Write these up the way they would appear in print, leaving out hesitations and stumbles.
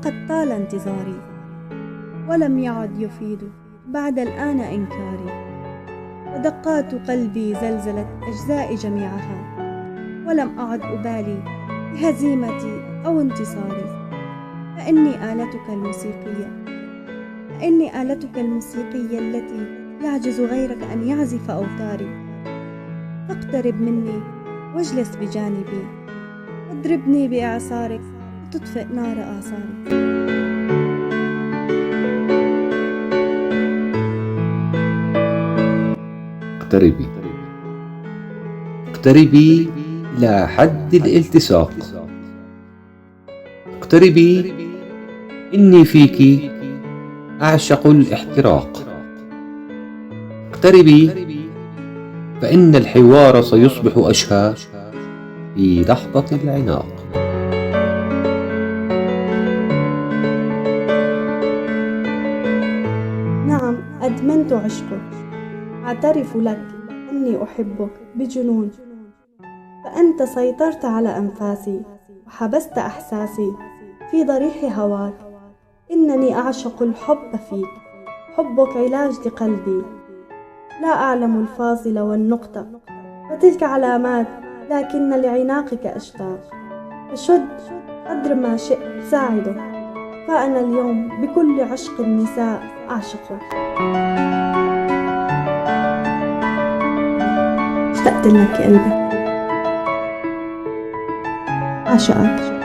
وقد طال انتظاري، ولم يعد يفيد بعد الآن إنكاري. ودقات قلبي زلزلت أجزائي جميعها، ولم أعد أبالي بهزيمتي أو انتصاري. فإني آلتك الموسيقية التي يعجز غيرك أن يعزف أوتاري. فاقترب مني واجلس بجانبي، واضربني بإعصارك وتطفئ نار آثاري. اقتربي اقتربي إلى حد الالتصاق. اقتربي، إني فيك أعشق الاحتراق. اقتربي، فإن الحوار سيصبح أشهى في لحظة العناق. نعم، أدمنت عشقك، أعترف لك أني أحبك بجنون. فأنت سيطرت على أنفاسي وحبست إحساسي في ضريح هواك. إنني أعشق الحب فيك، حبك علاج لقلبي. لا أعلم الفاصل والنقطة وتلك علامات، لكن لعناقك أشتاق. فشد قدر ما شئت ساعدك، فأنا اليوم بكل عشق النساء أعشقك. اشتقت لك قلبي، أعشقك.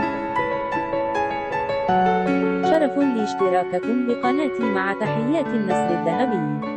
شرف لي اشتراككم بقناتي، مع تحيات النسر الذهبي.